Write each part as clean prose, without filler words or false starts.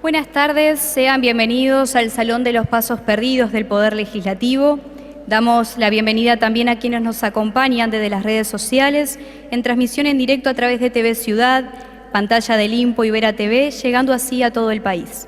Buenas tardes, sean bienvenidos al Salón de los Pasos Perdidos del Poder Legislativo. Damos la bienvenida también a quienes nos acompañan desde las redes sociales, en transmisión en directo a través de TV Ciudad, pantalla del Impo y Vera TV, llegando así a todo el país.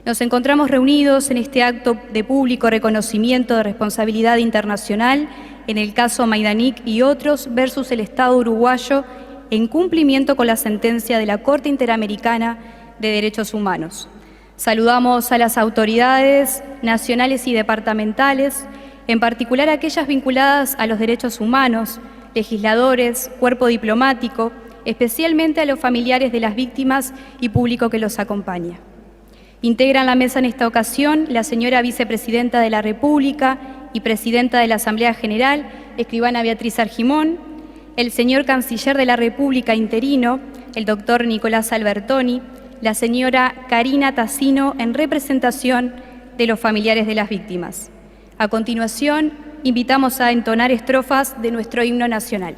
Nos encontramos reunidos en este acto de público reconocimiento de responsabilidad internacional en el caso Majdanek y otros versus el Estado uruguayo en cumplimiento con la sentencia de la Corte Interamericana de Derechos Humanos. Saludamos a las autoridades nacionales y departamentales, en particular aquellas vinculadas a los derechos humanos, legisladores, cuerpo diplomático, especialmente a los familiares de las víctimas y público que los acompaña. Integran la mesa en esta ocasión la señora Vicepresidenta de la República y Presidenta de la Asamblea General, escribana Beatriz Argimón, el señor Canciller de la República interino, el doctor Nicolás Albertoni, la señora Karina Tassino en representación de los familiares de las víctimas. A continuación, invitamos a entonar estrofas de nuestro himno nacional.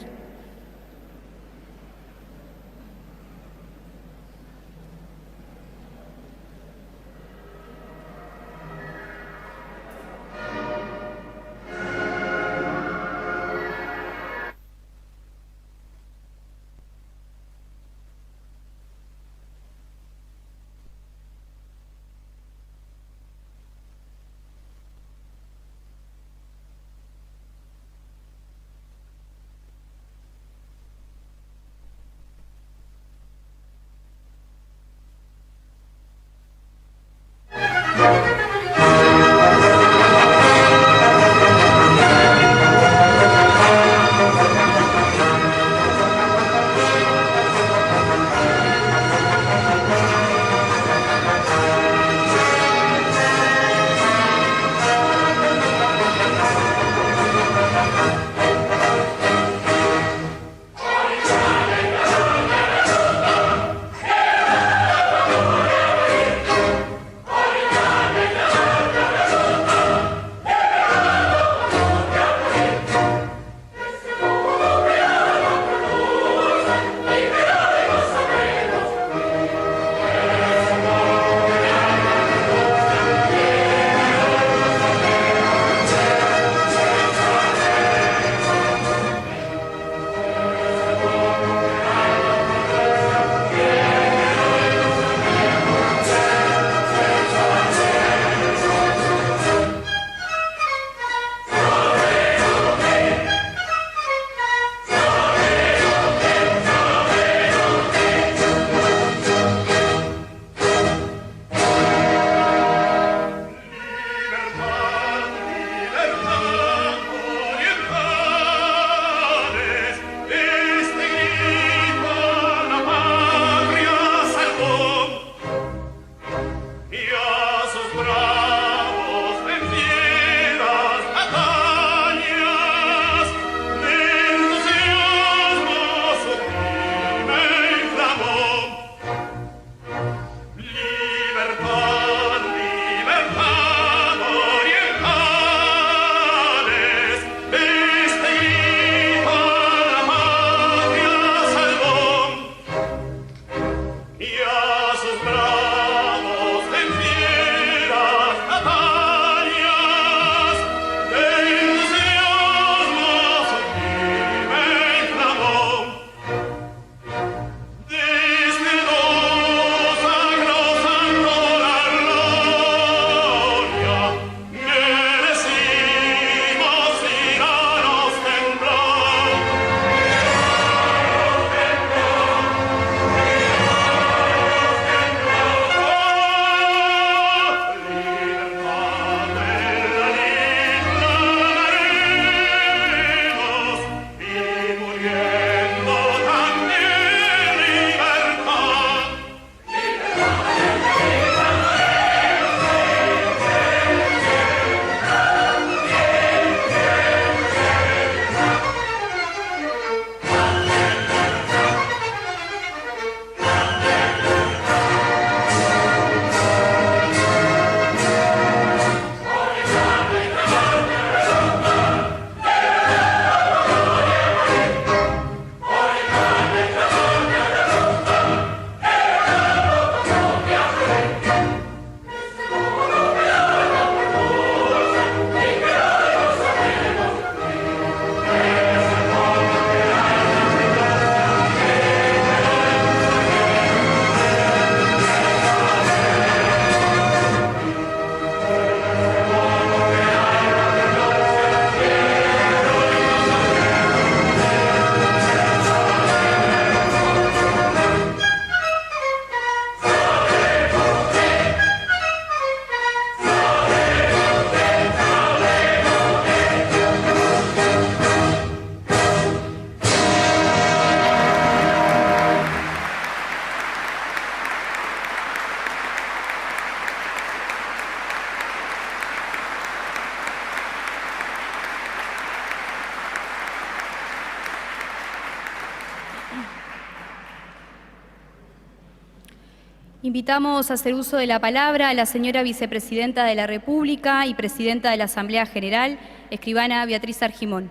Invitamos a hacer uso de la palabra a la señora Vicepresidenta de la República y Presidenta de la Asamblea General, escribana Beatriz Argimón.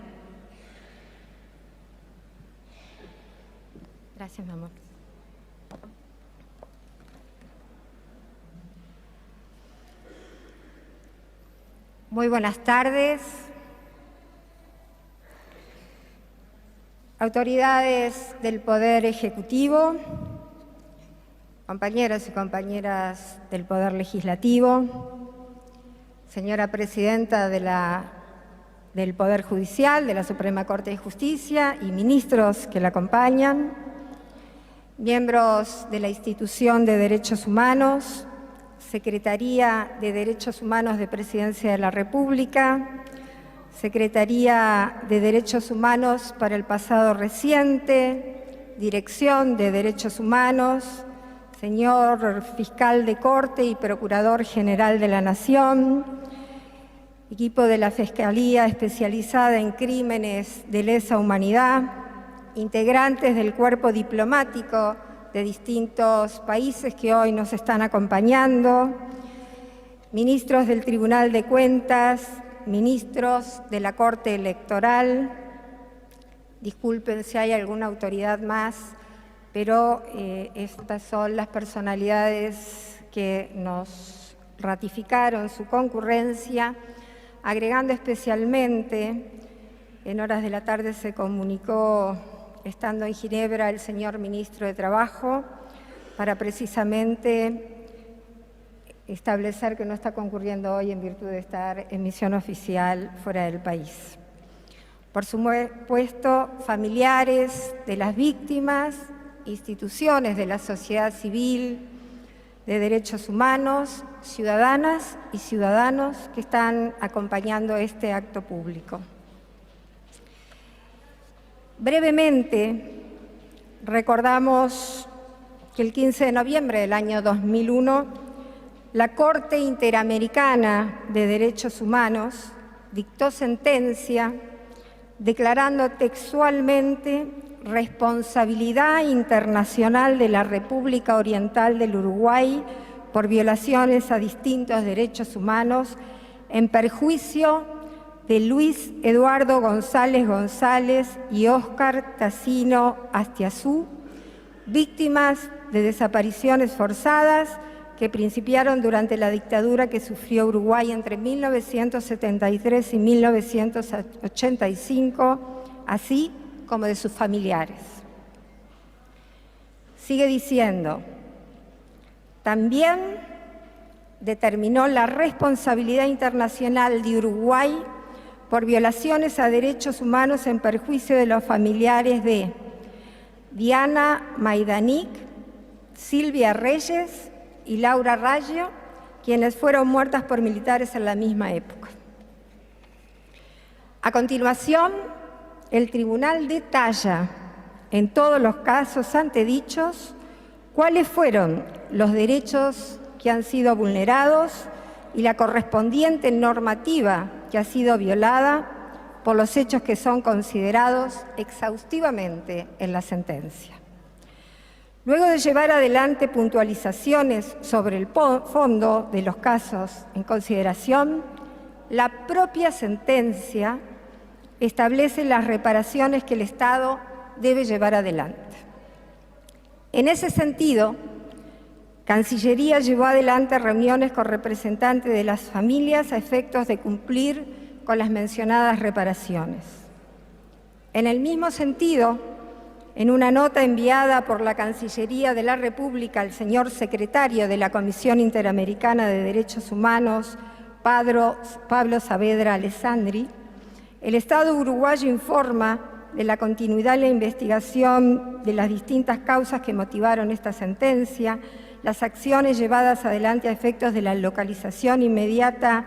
Gracias, mi amor. Muy buenas tardes. Autoridades del Poder Ejecutivo, compañeros y compañeras del Poder Legislativo, señora Presidenta del Poder Judicial, de la Suprema Corte de Justicia y ministros que la acompañan, miembros de la Institución de Derechos Humanos, Secretaría de Derechos Humanos de Presidencia de la República, Secretaría de Derechos Humanos para el pasado reciente, Dirección de Derechos Humanos, señor Fiscal de Corte y Procurador General de la Nación, equipo de la Fiscalía Especializada en Crímenes de Lesa Humanidad, integrantes del cuerpo diplomático de distintos países que hoy nos están acompañando, ministros del Tribunal de Cuentas, ministros de la Corte Electoral, disculpen si hay alguna autoridad más, pero estas son las personalidades que nos ratificaron su concurrencia, agregando especialmente, en horas de la tarde se comunicó, estando en Ginebra, el señor Ministro de Trabajo, para precisamente establecer que no está concurriendo hoy en virtud de estar en misión oficial fuera del país. Por supuesto, familiares de las víctimas, instituciones de la sociedad civil, de derechos humanos, ciudadanas y ciudadanos que están acompañando este acto público. Brevemente, recordamos que el 15 de noviembre del año 2001, la Corte Interamericana de Derechos Humanos dictó sentencia declarando textualmente responsabilidad internacional de la República Oriental del Uruguay por violaciones a distintos derechos humanos en perjuicio de Luis Eduardo González González y Óscar Tassino Astiazú, víctimas de desapariciones forzadas que principiaron durante la dictadura que sufrió Uruguay entre 1973 y 1985, así como de sus familiares. Sigue diciendo, también determinó la responsabilidad internacional de Uruguay por violaciones a derechos humanos en perjuicio de los familiares de Diana Maidanic, Silvia Reyes y Laura Raggio, quienes fueron muertas por militares en la misma época. A continuación, el tribunal detalla en todos los casos antedichos cuáles fueron los derechos que han sido vulnerados y la correspondiente normativa que ha sido violada por los hechos que son considerados exhaustivamente en la sentencia. Luego de llevar adelante puntualizaciones sobre el fondo de los casos en consideración, la propia sentencia establece las reparaciones que el Estado debe llevar adelante. En ese sentido, Cancillería llevó adelante reuniones con representantes de las familias a efectos de cumplir con las mencionadas reparaciones. En el mismo sentido, en una nota enviada por la Cancillería de la República al señor secretario de la Comisión Interamericana de Derechos Humanos, Pablo Saavedra Alessandri, el Estado uruguayo informa de la continuidad de la investigación de las distintas causas que motivaron esta sentencia, las acciones llevadas adelante a efectos de la localización inmediata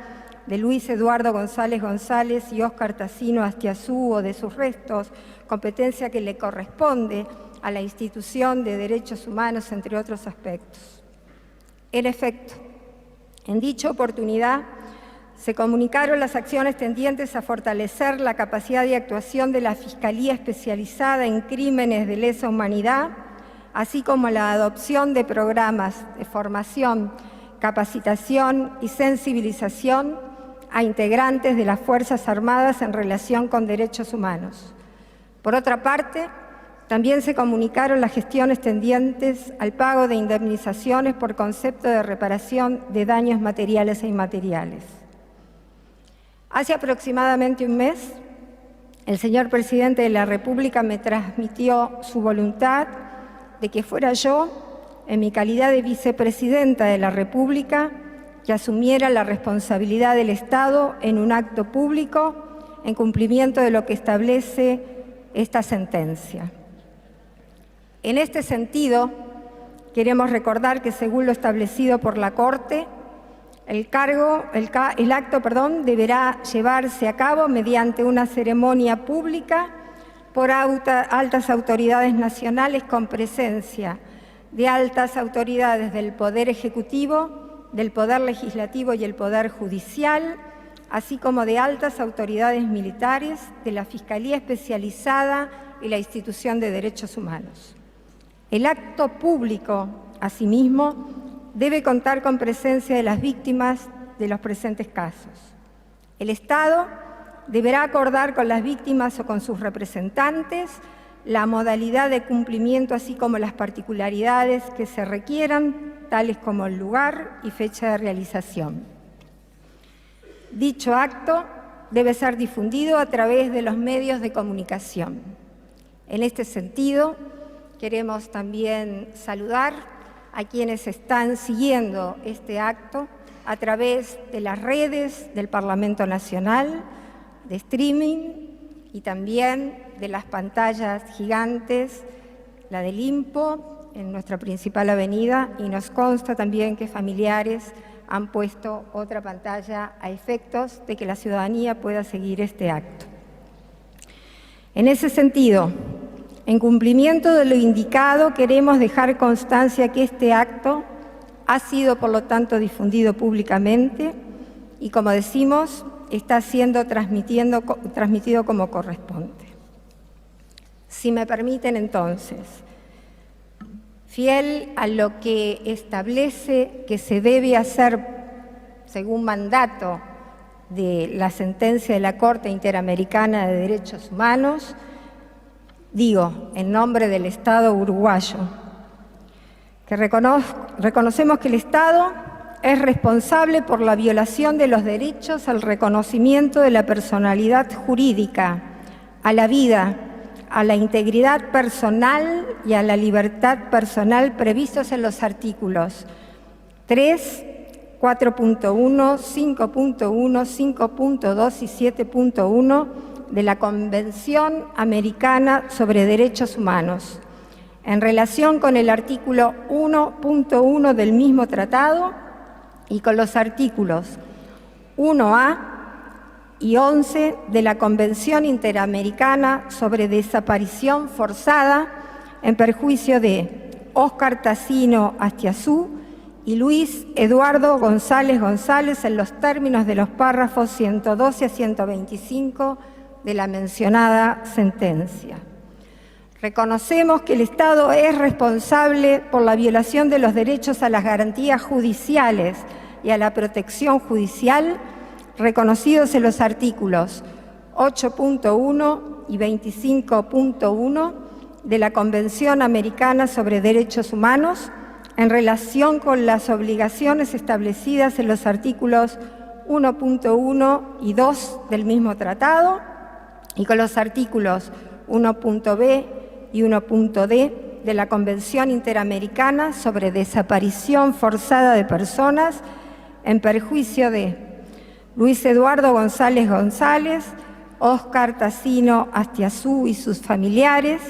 de Luis Eduardo González González y Óscar Tassino Astiazú o de sus restos, competencia que le corresponde a la Institución de Derechos Humanos, entre otros aspectos. En efecto, en dicha oportunidad, se comunicaron las acciones tendientes a fortalecer la capacidad de actuación de la Fiscalía Especializada en Crímenes de Lesa Humanidad así como la adopción de programas de formación, capacitación y sensibilización a integrantes de las Fuerzas Armadas en relación con derechos humanos. Por otra parte, también se comunicaron las gestiones tendientes al pago de indemnizaciones por concepto de reparación de daños materiales e inmateriales. Hace aproximadamente un mes, el señor Presidente de la República me transmitió su voluntad de que fuera yo, en mi calidad de Vicepresidenta de la República, que asumiera la responsabilidad del Estado en un acto público en cumplimiento de lo que establece esta sentencia. En este sentido, queremos recordar que según lo establecido por la Corte, el acto deberá llevarse a cabo mediante una ceremonia pública por altas autoridades nacionales con presencia de altas autoridades del Poder Ejecutivo, del Poder Legislativo y el Poder Judicial, así como de altas autoridades militares, de la Fiscalía Especializada y la Institución de Derechos Humanos. El acto público, asimismo, debe contar con presencia de las víctimas de los presentes casos. El Estado deberá acordar con las víctimas o con sus representantes la modalidad de cumplimiento, así como las particularidades que se requieran, tales como el lugar y fecha de realización. Dicho acto debe ser difundido a través de los medios de comunicación. En este sentido, queremos también saludar a quienes están siguiendo este acto a través de las redes del Parlamento Nacional, de streaming y también de las pantallas gigantes, la del INPO en nuestra principal avenida, y nos consta también que familiares han puesto otra pantalla a efectos de que la ciudadanía pueda seguir este acto. En ese sentido, en cumplimiento de lo indicado, queremos dejar constancia que este acto ha sido, por lo tanto, difundido públicamente y, como decimos, está siendo transmitido como corresponde. Si me permiten, entonces, fiel a lo que establece que se debe hacer según mandato de la sentencia de la Corte Interamericana de Derechos Humanos, digo, en nombre del Estado uruguayo, que reconocemos que el Estado es responsable por la violación de los derechos al reconocimiento de la personalidad jurídica, a la vida, a la integridad personal y a la libertad personal previstos en los artículos 3, 4.1, 5.1, 5.2 y 7.1 de la Convención Americana sobre Derechos Humanos, en relación con el artículo 1.1 del mismo tratado y con los artículos 1A y 11 de la Convención Interamericana sobre Desaparición Forzada en perjuicio de Óscar Tassino Astiazú y Luis Eduardo González González en los términos de los párrafos 112 a 125 de la mencionada sentencia. Reconocemos que el Estado es responsable por la violación de los derechos a las garantías judiciales y a la protección judicial reconocidos en los artículos 8.1 y 25.1 de la Convención Americana sobre Derechos Humanos en relación con las obligaciones establecidas en los artículos 1.1 y 2 del mismo tratado y con los artículos 1.b y 1.d de la Convención Interamericana sobre Desaparición Forzada de Personas en perjuicio de Luis Eduardo González González, Óscar Tassino Astiazú y sus familiares,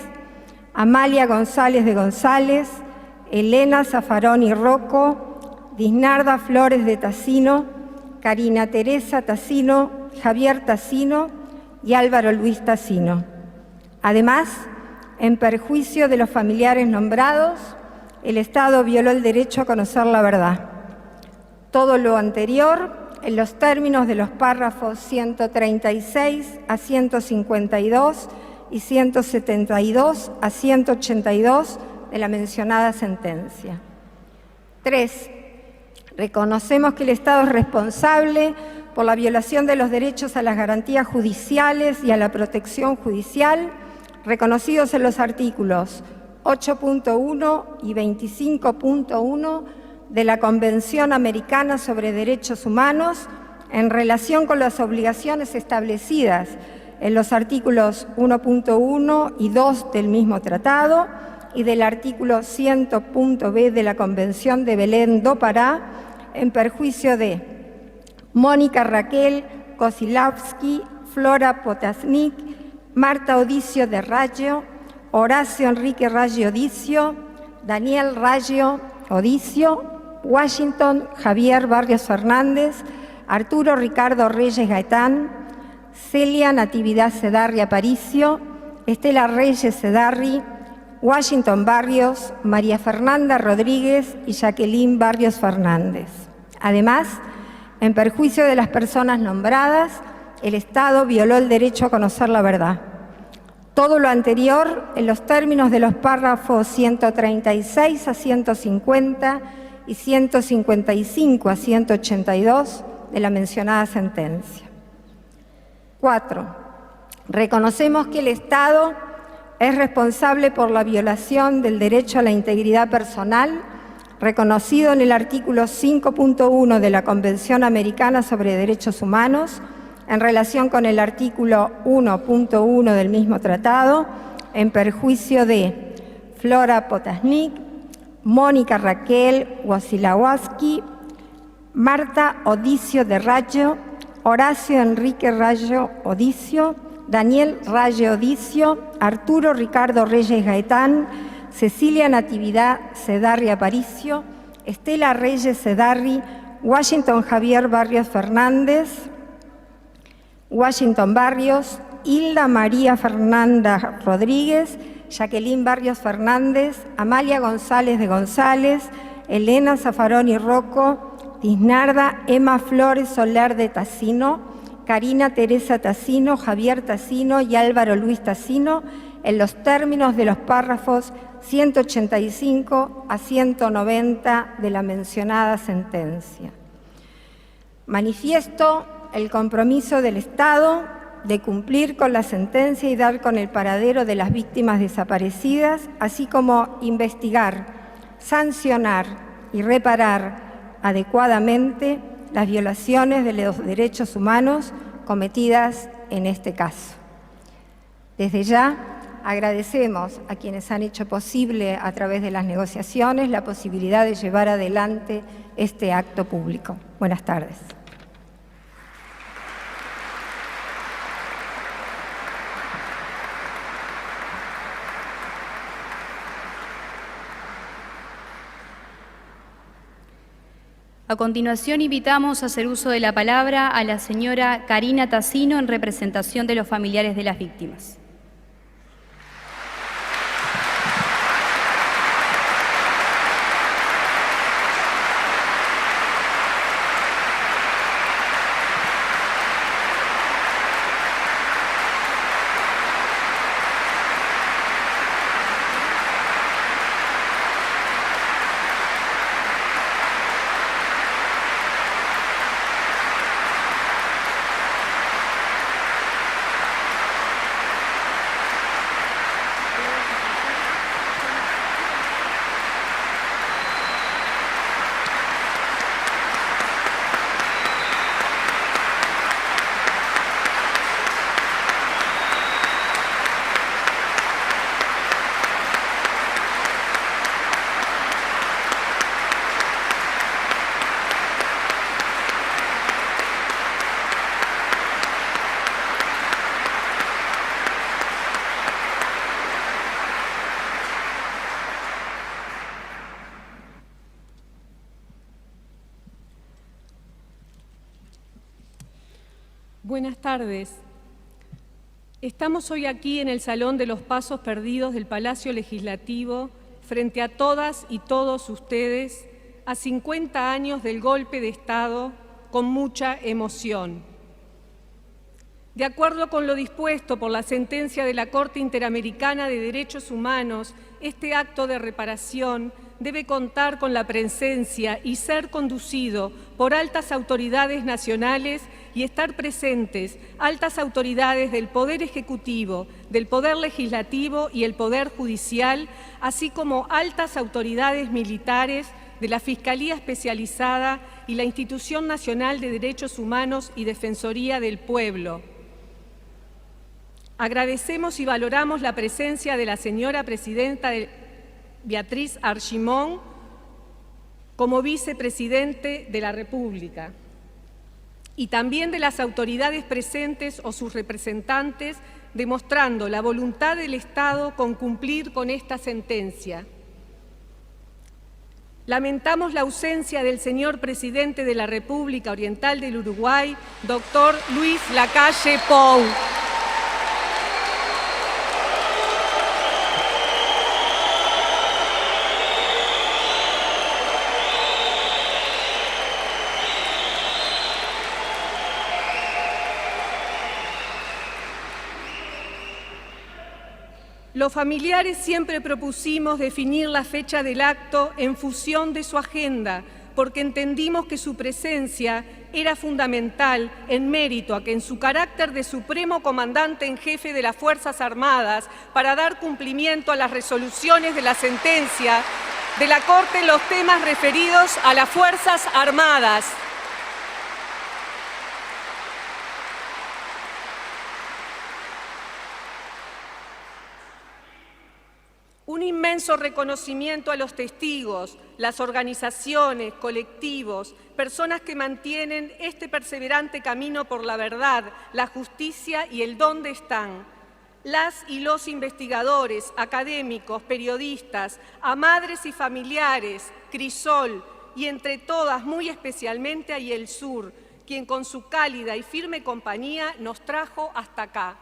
Amalia González de González, Elena Zaffaroni Rocco, Disnarda Flores de Tassino, Karina Teresa Tassino, Javier Tassino y Álvaro Luis Tassino. Además, en perjuicio de los familiares nombrados, el Estado violó el derecho a conocer la verdad. Todo lo anterior en los términos de los párrafos 136 a 152 y 172 a 182 de la mencionada sentencia. 3. Reconocemos que el Estado es responsable por la violación de los derechos a las garantías judiciales y a la protección judicial, reconocidos en los artículos 8.1 y 25.1 de la Convención Americana sobre Derechos Humanos en relación con las obligaciones establecidas en los artículos 1.1 y 2 del mismo tratado y del artículo 100.b de la Convención de Belém do Pará en perjuicio de Mónica Raquel Kosilavsky, Flora Potasnik, Marta Odicio de Raggio, Horacio Enrique Raggio Odicio, Daniel Raggio Odicio, Washington Javier Barrios Fernández, Arturo Ricardo Reyes Gaetán, Celia Natividad Sedarri Aparicio, Estela Reyes Sedarri, Washington Barrios, María Fernanda Rodríguez y Jacqueline Barrios Fernández. Además, en perjuicio de las personas nombradas, el Estado violó el derecho a conocer la verdad. Todo lo anterior en los términos de los párrafos 136 a 150 y 155 a 182 de la mencionada sentencia. 4. Reconocemos que el Estado es responsable por la violación del derecho a la integridad personal, reconocido en el artículo 5.1 de la Convención Americana sobre Derechos Humanos, en relación con el artículo 1.1 del mismo tratado, en perjuicio de Flora Potasnik, Mónica Raquel Wasilawski, Marta Odicio de Raggio, Horacio Enrique Raggio Odicio, Daniel Raggio Odicio, Arturo Ricardo Reyes Gaetán, Cecilia Natividad Sedarri Aparicio, Estela Reyes Sedarri, Washington Javier Barrios Fernández, Washington Barrios, Hilda María Fernanda Rodríguez, Jacqueline Barrios Fernández, Amalia González de González, Elena Zaffaroni Rocco, Tisnarda Emma Flores Soler de Tassino, Karina Teresa Tassino, Javier Tassino y Álvaro Luis Tassino, en los términos de los párrafos 185 a 190 de la mencionada sentencia. Manifiesto el compromiso del Estado de cumplir con la sentencia y dar con el paradero de las víctimas desaparecidas, así como investigar, sancionar y reparar adecuadamente las violaciones de los derechos humanos cometidas en este caso. Desde ya, agradecemos a quienes han hecho posible a través de las negociaciones la posibilidad de llevar adelante este acto público. Buenas tardes. A continuación, invitamos a hacer uso de la palabra a la señora Karina Tassino en representación de los familiares de las víctimas. Buenas tardes. Estamos hoy aquí en el Salón de los Pasos Perdidos del Palacio Legislativo, frente a todas y todos ustedes, a 50 años del golpe de Estado, con mucha emoción. De acuerdo con lo dispuesto por la sentencia de la Corte Interamericana de Derechos Humanos, este acto de reparación debe contar con la presencia y ser conducido por altas autoridades nacionales y estar presentes altas autoridades del Poder Ejecutivo, del Poder Legislativo y el Poder Judicial, así como altas autoridades militares de la Fiscalía Especializada y la Institución Nacional de Derechos Humanos y Defensoría del Pueblo. Agradecemos y valoramos la presencia de la señora presidenta Beatriz Argimón como vicepresidente de la República y también de las autoridades presentes o sus representantes, demostrando la voluntad del Estado con cumplir con esta sentencia. Lamentamos la ausencia del señor presidente de la República Oriental del Uruguay, doctor Luis Lacalle Pou. Los familiares siempre propusimos definir la fecha del acto en función de su agenda, porque entendimos que su presencia era fundamental en mérito a que en su carácter de supremo comandante en jefe de las Fuerzas Armadas, para dar cumplimiento a las resoluciones de la sentencia de la Corte en los temas referidos a las Fuerzas Armadas. Un inmenso reconocimiento a los testigos, las organizaciones, colectivos, personas que mantienen este perseverante camino por la verdad, la justicia y el dónde están. Las y los investigadores, académicos, periodistas, a madres y familiares, Crisol y entre todas, muy especialmente a El Sur, quien con su cálida y firme compañía nos trajo hasta acá.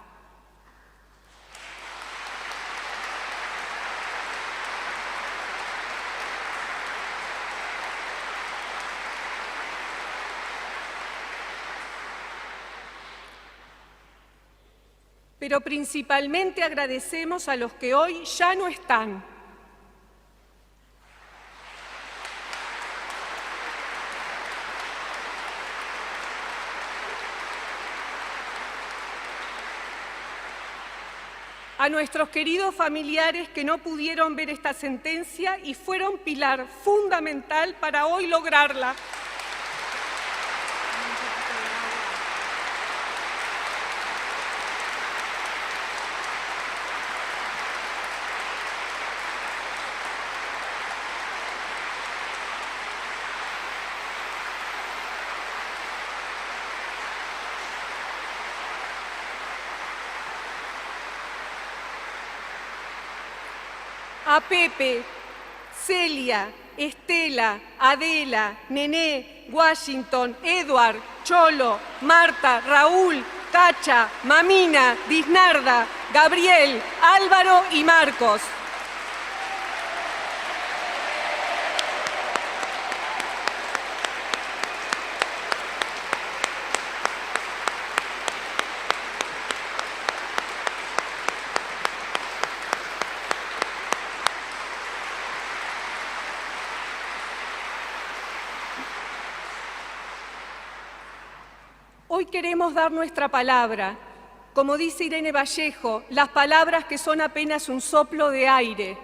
Pero principalmente agradecemos a los que hoy ya no están. A nuestros queridos familiares que no pudieron ver esta sentencia y fueron pilar fundamental para hoy lograrla. A Pepe, Celia, Estela, Adela, Nené, Washington, Edward, Cholo, Marta, Raúl, Cacha, Mamina, Disnarda, Gabriel, Álvaro y Marcos. Hoy queremos dar nuestra palabra. Como dice Irene Vallejo, las palabras que son apenas un soplo de aire.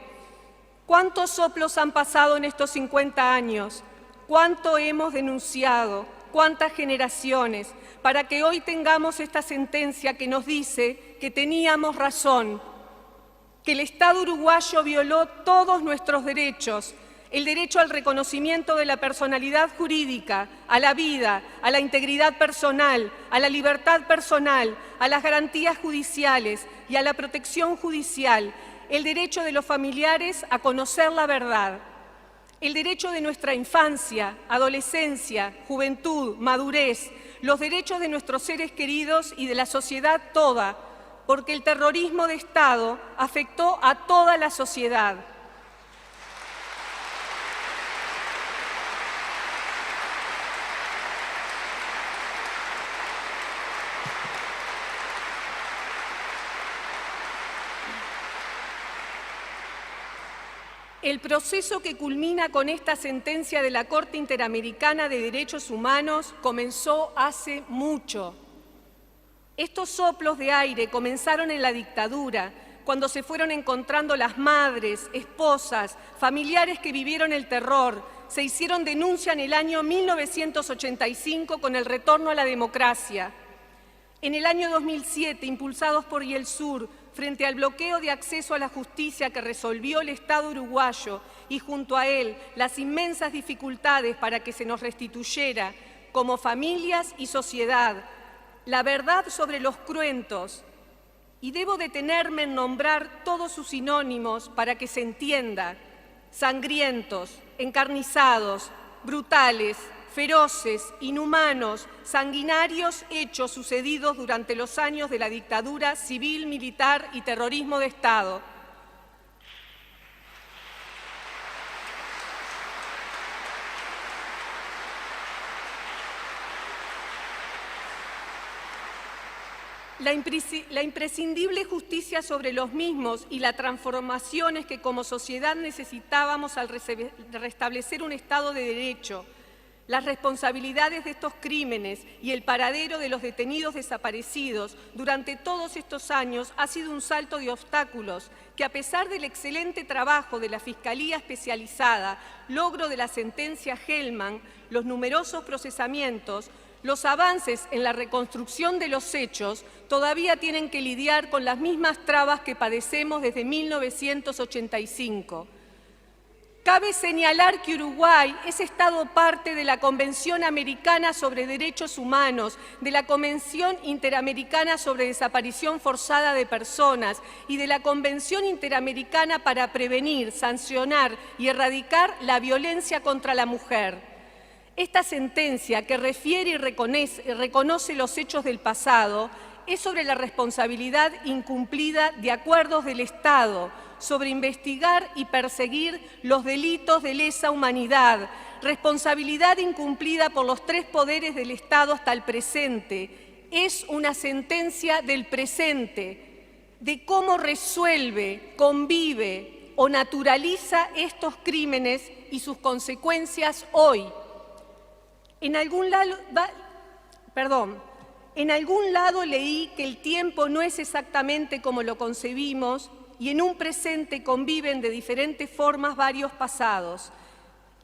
¿Cuántos soplos han pasado en estos 50 años? ¿Cuánto hemos denunciado? ¿Cuántas generaciones? Para que hoy tengamos esta sentencia que nos dice que teníamos razón, que el Estado uruguayo violó todos nuestros derechos, el derecho al reconocimiento de la personalidad jurídica, a la vida, a la integridad personal, a la libertad personal, a las garantías judiciales y a la protección judicial, el derecho de los familiares a conocer la verdad, el derecho de nuestra infancia, adolescencia, juventud, madurez, los derechos de nuestros seres queridos y de la sociedad toda, porque el terrorismo de Estado afectó a toda la sociedad. el proceso que culmina con esta sentencia de la Corte Interamericana de Derechos Humanos comenzó hace mucho. Estos soplos de aire comenzaron en la dictadura, cuando se fueron encontrando las madres, esposas, familiares que vivieron el terror. Se hicieron denuncia en el año 1985 con el retorno a la democracia. En el año 2007, impulsados por YELSUR, frente al bloqueo de acceso a la justicia que resolvió el Estado uruguayo y junto a él las inmensas dificultades para que se nos restituyera como familias y sociedad la verdad sobre los cruentos, y debo detenerme en nombrar todos sus sinónimos para que se entienda: sangrientos, encarnizados, brutales, feroces, inhumanos, sanguinarios hechos sucedidos durante los años de la dictadura civil, militar y terrorismo de Estado. La imprescindible justicia sobre los mismos y las transformaciones que como sociedad necesitábamos al restablecer un Estado de Derecho, las responsabilidades de estos crímenes y el paradero de los detenidos desaparecidos durante todos estos años ha sido un salto de obstáculos que, a pesar del excelente trabajo de la Fiscalía Especializada, logro de la sentencia Hellman, los numerosos procesamientos, los avances en la reconstrucción de los hechos todavía tienen que lidiar con las mismas trabas que padecemos desde 1985. Cabe señalar que Uruguay es Estado parte de la Convención Americana sobre Derechos Humanos, de la Convención Interamericana sobre Desaparición Forzada de Personas y de la Convención Interamericana para prevenir, sancionar y erradicar la violencia contra la mujer. Esta sentencia, que refiere y reconoce los hechos del pasado, es sobre la responsabilidad incumplida de acuerdos del Estado, sobre investigar y perseguir los delitos de lesa humanidad, responsabilidad incumplida por los tres poderes del Estado hasta el presente. Es una sentencia del presente, de cómo resuelve, convive o naturaliza estos crímenes y sus consecuencias hoy. En algún lado leí que el tiempo no es exactamente como lo concebimos y en un presente conviven de diferentes formas varios pasados.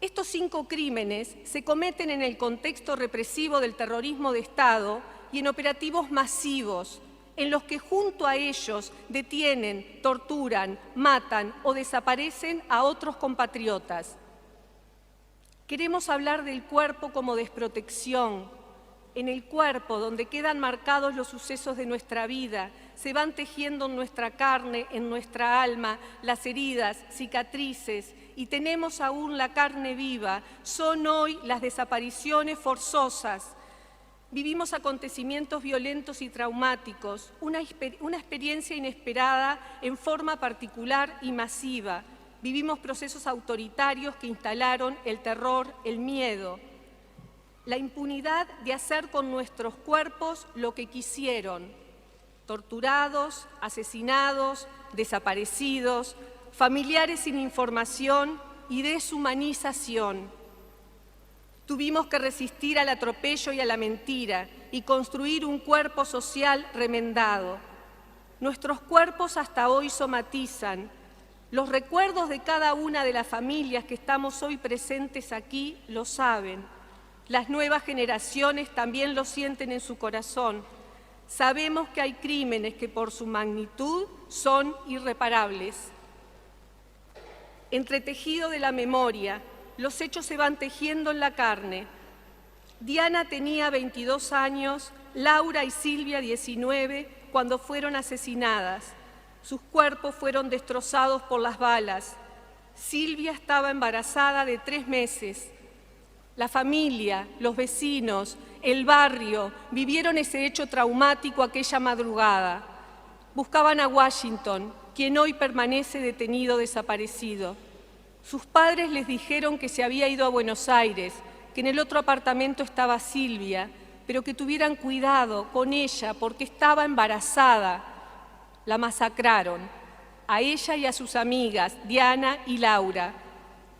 Estos 5 crímenes se cometen en el contexto represivo del terrorismo de Estado y en operativos masivos, en los que junto a ellos detienen, torturan, matan o desaparecen a otros compatriotas. Queremos hablar del cuerpo como desprotección. En el cuerpo, donde quedan marcados los sucesos de nuestra vida, se van tejiendo en nuestra carne, en nuestra alma, las heridas, cicatrices, y tenemos aún la carne viva. Son hoy las desapariciones forzosas. Vivimos acontecimientos violentos y traumáticos, una experiencia inesperada en forma particular y masiva. Vivimos procesos autoritarios que instalaron el terror, el miedo, la impunidad de hacer con nuestros cuerpos lo que quisieron: torturados, asesinados, desaparecidos, familiares sin información y deshumanización. Tuvimos que resistir al atropello y a la mentira y construir un cuerpo social remendado. Nuestros cuerpos hasta hoy somatizan. Los recuerdos de cada una de las familias que estamos hoy presentes aquí lo saben. Las nuevas generaciones también lo sienten en su corazón. Sabemos que hay crímenes que por su magnitud son irreparables. Entretejido de la memoria, los hechos se van tejiendo en la carne. Diana tenía 22 años, Laura y Silvia 19, cuando fueron asesinadas. Sus cuerpos fueron destrozados por las balas. Silvia estaba embarazada de 3 meses. La familia, los vecinos, el barrio vivieron ese hecho traumático aquella madrugada. Buscaban a Washington, quien hoy permanece detenido, desaparecido. Sus padres les dijeron que se había ido a Buenos Aires, que en el otro apartamento estaba Silvia, pero que tuvieran cuidado con ella porque estaba embarazada. La masacraron. a ella y a sus amigas, Diana y Laura.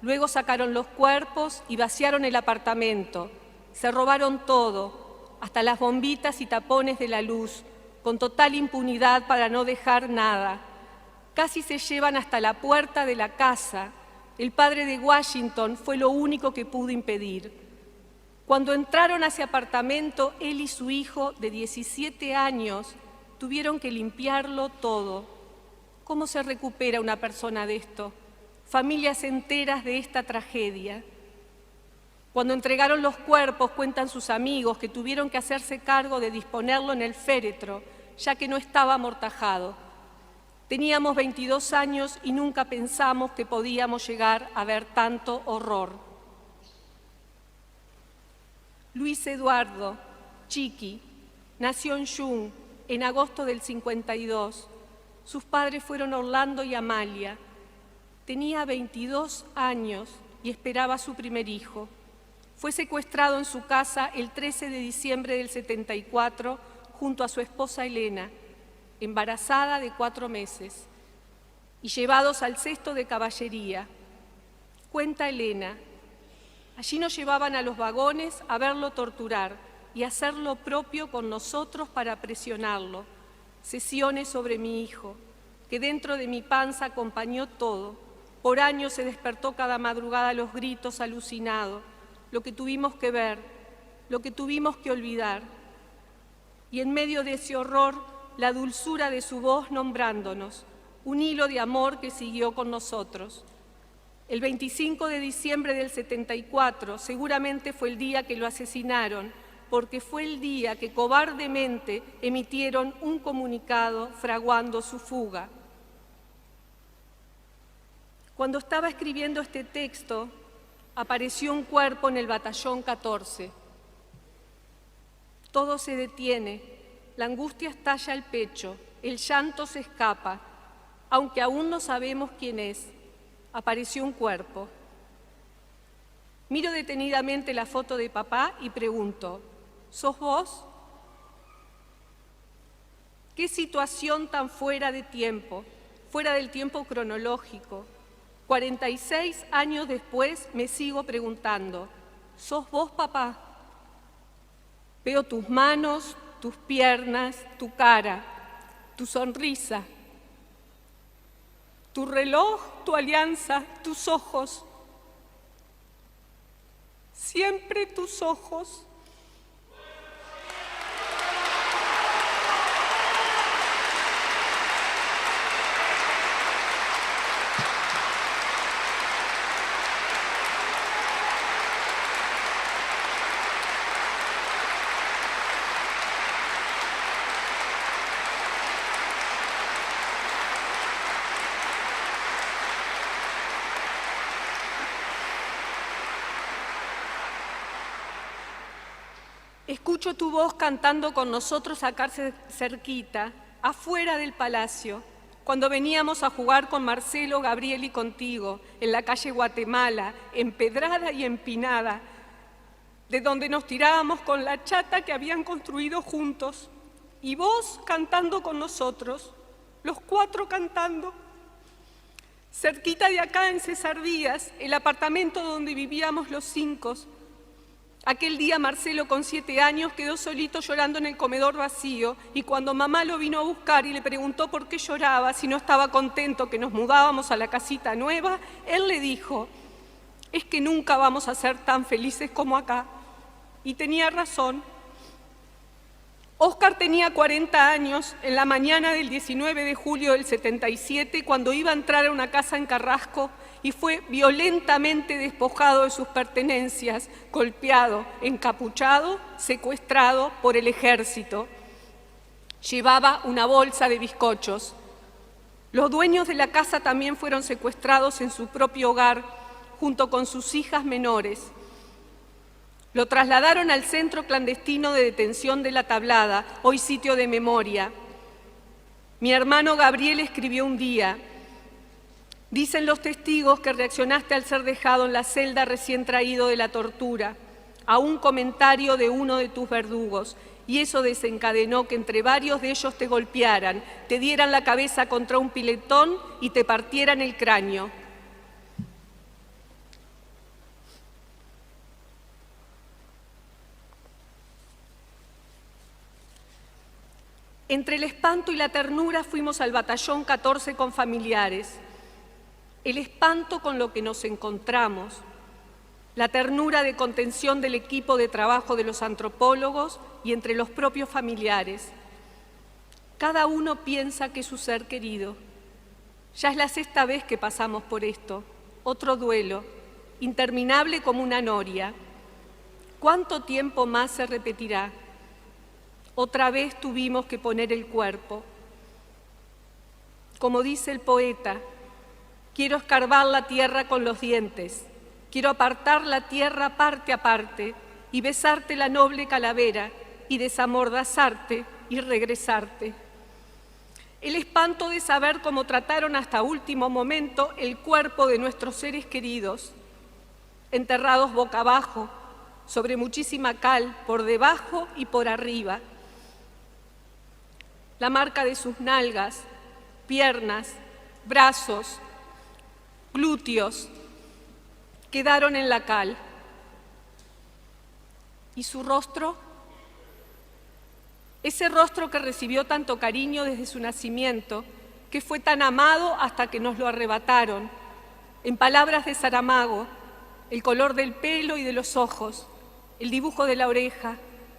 Luego sacaron los cuerpos y vaciaron el apartamento. Se robaron todo, hasta las bombitas y tapones de la luz, con total impunidad para no dejar nada. Casi se llevan hasta la puerta de la casa. El padre de Washington fue lo único que pudo impedir. Cuando entraron a ese apartamento, él y su hijo de 17 años tuvieron que limpiarlo todo. ¿Cómo se recupera una persona de esto? Familias enteras de esta tragedia. Cuando entregaron los cuerpos, cuentan sus amigos que tuvieron que hacerse cargo de disponerlo en el féretro, ya que no estaba amortajado. Teníamos 22 años y nunca pensamos que podíamos llegar a ver tanto horror. Luis Eduardo, Chiqui, nació en Jung en agosto del 52. Sus padres fueron Orlando y Amalia. Tenía 22 años y esperaba a su primer hijo. Fue secuestrado en su casa el 13 de diciembre del 74 junto a su esposa Elena, embarazada de 4 meses, y llevados al cesto de caballería. Cuenta Elena, allí nos llevaban a los vagones a verlo torturar y hacer lo propio con nosotros para presionarlo. Sesiones sobre mi hijo, que dentro de mi panza acompañó todo. Por años se despertó cada madrugada a los gritos, alucinado, lo que tuvimos que ver, lo que tuvimos que olvidar. Y en medio de ese horror, la dulzura de su voz nombrándonos, un hilo de amor que siguió con nosotros. El 25 de diciembre del 74 seguramente fue el día que lo asesinaron, porque fue el día que cobardemente emitieron un comunicado fraguando su fuga. Cuando estaba escribiendo este texto, apareció un cuerpo en el batallón 14. Todo se detiene, la angustia estalla el pecho, el llanto se escapa, aunque aún no sabemos quién es. Apareció un cuerpo. Miro detenidamente la foto de papá y pregunto, ¿sos vos? ¿Qué situación tan fuera de tiempo, fuera del tiempo cronológico? 46 años después me sigo preguntando, ¿sos vos, papá? Veo tus manos, tus piernas, tu cara, tu sonrisa, tu reloj, tu alianza, tus ojos. Siempre tus ojos. Escucho tu voz cantando con nosotros acá cerquita, afuera del palacio, cuando veníamos a jugar con Marcelo, Gabriel y contigo, en la calle Guatemala, empedrada y empinada, de donde nos tirábamos con la chata que habían construido juntos, y vos cantando con nosotros, los 4 cantando. Cerquita de acá, en César Díaz, el apartamento donde vivíamos los 5. Aquel día Marcelo, con 7 años, quedó solito llorando en el comedor vacío, y cuando mamá lo vino a buscar y le preguntó por qué lloraba, si no estaba contento que nos mudábamos a la casita nueva, él le dijo, es que nunca vamos a ser tan felices como acá. Y tenía razón. Óscar tenía 40 años en la mañana del 19 de julio del 77, cuando iba a entrar a una casa en Carrasco y fue violentamente despojado de sus pertenencias, golpeado, encapuchado, secuestrado por el ejército. Llevaba una bolsa de bizcochos. Los dueños de la casa también fueron secuestrados en su propio hogar, junto con sus hijas menores. Lo trasladaron al centro clandestino de detención de La Tablada, hoy sitio de memoria. Mi hermano Gabriel escribió un día, dicen los testigos que reaccionaste al ser dejado en la celda recién traído de la tortura, a un comentario de uno de tus verdugos. y eso desencadenó que entre varios de ellos te golpearan, te dieran la cabeza contra un piletón y te partieran el cráneo. Entre el espanto y la ternura fuimos al batallón 14 con familiares. El espanto con lo que nos encontramos, la ternura de contención del equipo de trabajo de los antropólogos y entre los propios familiares. Cada uno piensa que es su ser querido. Ya es la 6ª vez que pasamos por esto, otro duelo, interminable como una noria. ¿Cuánto tiempo más se repetirá? Otra vez tuvimos que poner el cuerpo. Como dice el poeta, quiero escarbar la tierra con los dientes, quiero apartar la tierra parte a parte y besarte la noble calavera y desamordazarte y regresarte. El espanto de saber cómo trataron hasta último momento el cuerpo de nuestros seres queridos, enterrados boca abajo, sobre muchísima cal, por debajo y por arriba. La marca de sus nalgas, piernas, brazos, glúteos, quedaron en la cal. ¿Y su rostro? Ese rostro que recibió tanto cariño desde su nacimiento, que fue tan amado hasta que nos lo arrebataron. En palabras de Saramago, el color del pelo y de los ojos, el dibujo de la oreja,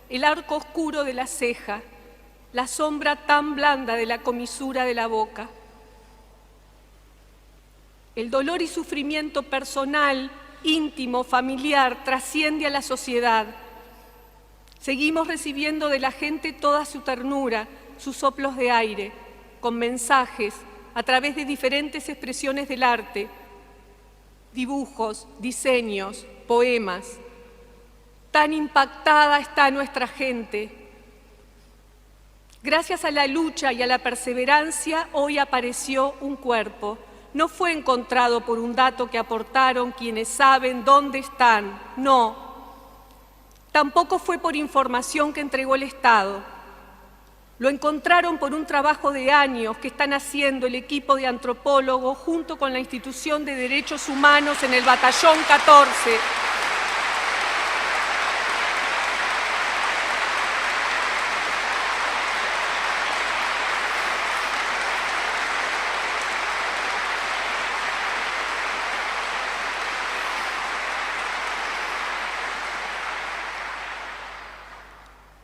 el arco oscuro de la ceja, la sombra tan blanda de la comisura de la boca. El dolor y sufrimiento personal, íntimo, familiar, trasciende a la sociedad. Seguimos recibiendo de la gente toda su ternura, sus soplos de aire, con mensajes a través de diferentes expresiones del arte, dibujos, diseños, poemas. Tan impactada está nuestra gente. Gracias a la lucha y a la perseverancia, hoy apareció un cuerpo. No fue encontrado por un dato que aportaron quienes saben dónde están, no. Tampoco fue por información que entregó el Estado. Lo encontraron por un trabajo de años que están haciendo el equipo de antropólogos junto con la Institución de Derechos Humanos en el Batallón 14.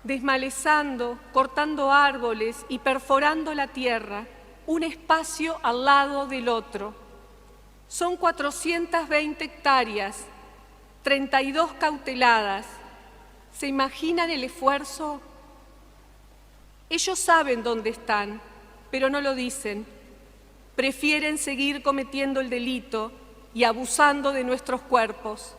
Desmalezando, cortando árboles y perforando la tierra, un espacio al lado del otro. Son 420 hectáreas, 32 cauteladas. ¿Se imaginan el esfuerzo? Ellos saben dónde están, pero no lo dicen. Prefieren seguir cometiendo el delito y abusando de nuestros cuerpos.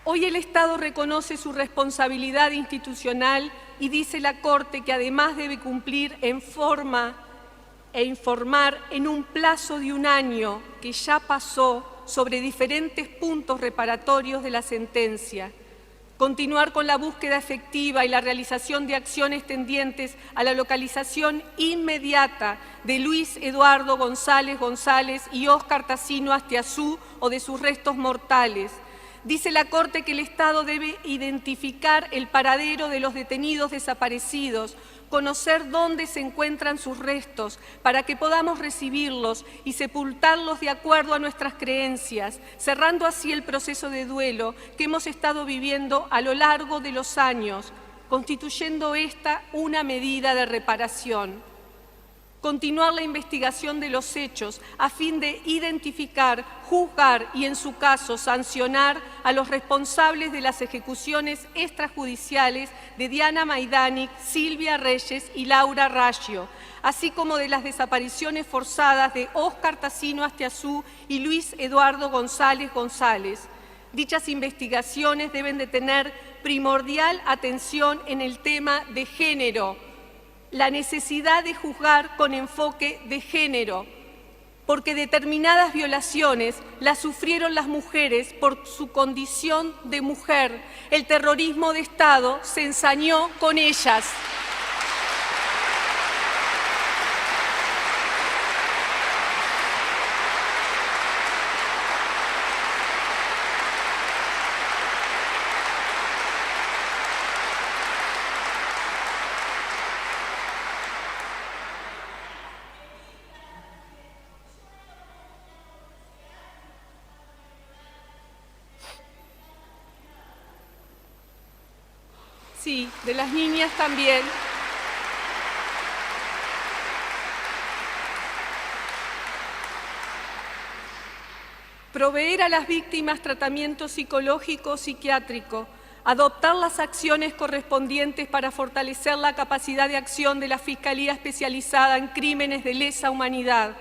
Hoy el Estado reconoce su responsabilidad institucional y dice la Corte que además debe cumplir en forma e informar en un plazo de 1 año que ya pasó sobre diferentes puntos reparatorios de la sentencia. Continuar con la búsqueda efectiva y la realización de acciones tendientes a la localización inmediata de Luis Eduardo González González y Óscar Tacino Astiazú o de sus restos mortales. Dice la Corte que el Estado debe identificar el paradero de los detenidos desaparecidos, conocer dónde se encuentran sus restos para que podamos recibirlos y sepultarlos de acuerdo a nuestras creencias, cerrando así el proceso de duelo que hemos estado viviendo a lo largo de los años, constituyendo esta una medida de reparación. Continuar la investigación de los hechos a fin de identificar, juzgar y, en su caso, sancionar a los responsables de las ejecuciones extrajudiciales de Diana Maidanic, Silvia Reyes y Laura Raggio, así como de las desapariciones forzadas de Óscar Tacino Astiazú y Luis Eduardo González González. Dichas investigaciones deben de tener primordial atención en el tema de género, la necesidad de juzgar con enfoque de género. porque determinadas violaciones las sufrieron las mujeres por su condición de mujer. El terrorismo de Estado se ensañó con ellas. Sí, de las niñas también. Proveer a las víctimas tratamiento psicológico, psiquiátrico, adoptar las acciones correspondientes para fortalecer la capacidad de acción de la Fiscalía Especializada en Crímenes de Lesa Humanidad,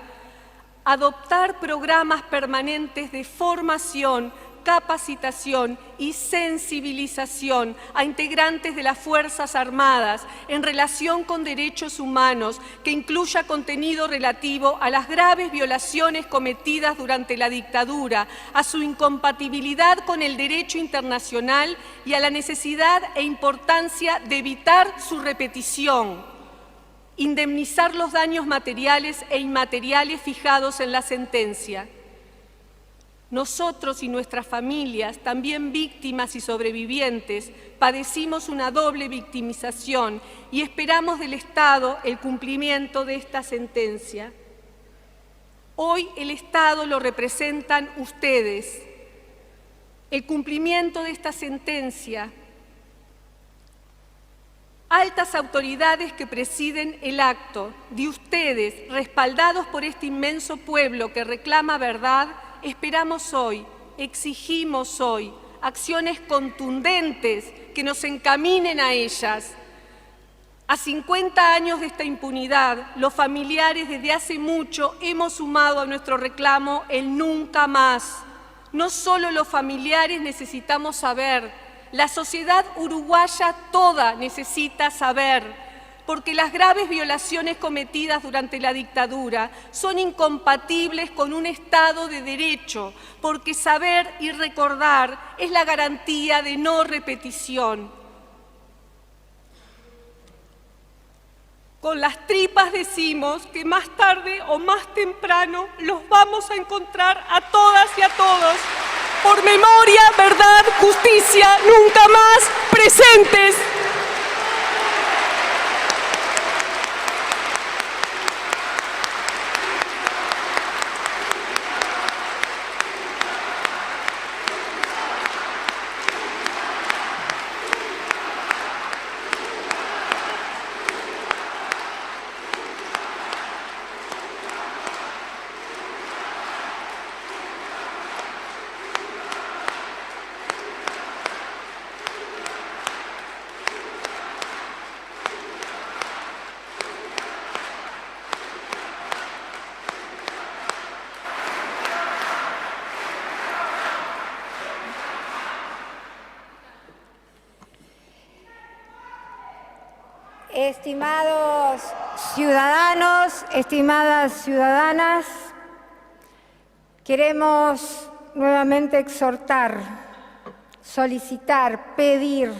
adoptar programas permanentes de formación, capacitación y sensibilización a integrantes de las Fuerzas Armadas en relación con derechos humanos que incluya contenido relativo a las graves violaciones cometidas durante la dictadura, a su incompatibilidad con el derecho internacional y a la necesidad e importancia de evitar su repetición. Indemnizar los daños materiales e inmateriales fijados en la sentencia. Nosotros y nuestras familias, también víctimas y sobrevivientes, padecimos una doble victimización y esperamos del Estado el cumplimiento de esta sentencia. Hoy el Estado lo representan ustedes. El cumplimiento de esta sentencia. Altas autoridades que presiden el acto, de ustedes, respaldados por este inmenso pueblo que reclama verdad, esperamos hoy, exigimos hoy, acciones contundentes que nos encaminen a ellas. A 50 años de esta impunidad, los familiares desde hace mucho hemos sumado a nuestro reclamo el nunca más. No solo los familiares necesitamos saber, la sociedad uruguaya toda necesita saber, porque las graves violaciones cometidas durante la dictadura son incompatibles con un Estado de Derecho, porque saber y recordar es la garantía de no repetición. Con las tripas decimos que más tarde o más temprano los vamos a encontrar a todas y a todos. Por memoria, verdad, justicia, nunca más presentes. Estimados ciudadanos, estimadas ciudadanas, queremos nuevamente exhortar, solicitar, pedir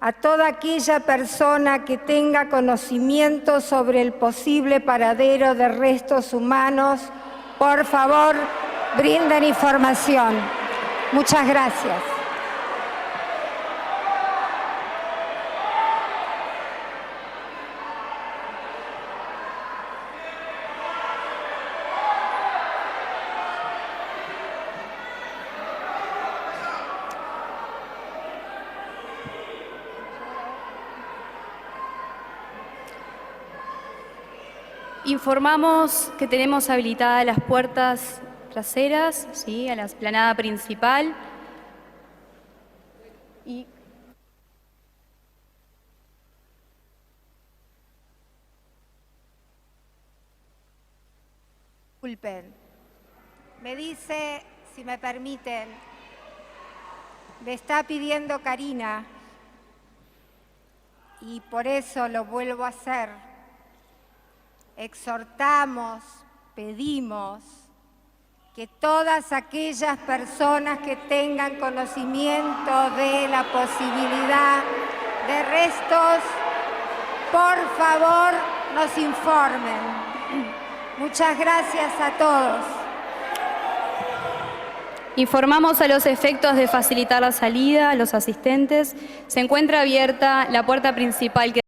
a toda aquella persona que tenga conocimiento sobre el posible paradero de restos humanos, por favor, brinden información. Muchas gracias. Informamos que tenemos habilitadas las puertas traseras, ¿sí?, a la explanada principal. Y Disculpen, me dice, si me permiten, me está pidiendo Karina, y por eso lo vuelvo a hacer. Exhortamos, pedimos que todas aquellas personas que tengan conocimiento de la posibilidad de restos, por favor, nos informen. Muchas gracias a todos. Informamos a los efectos de facilitar la salida a los asistentes. Se encuentra abierta la puerta principal que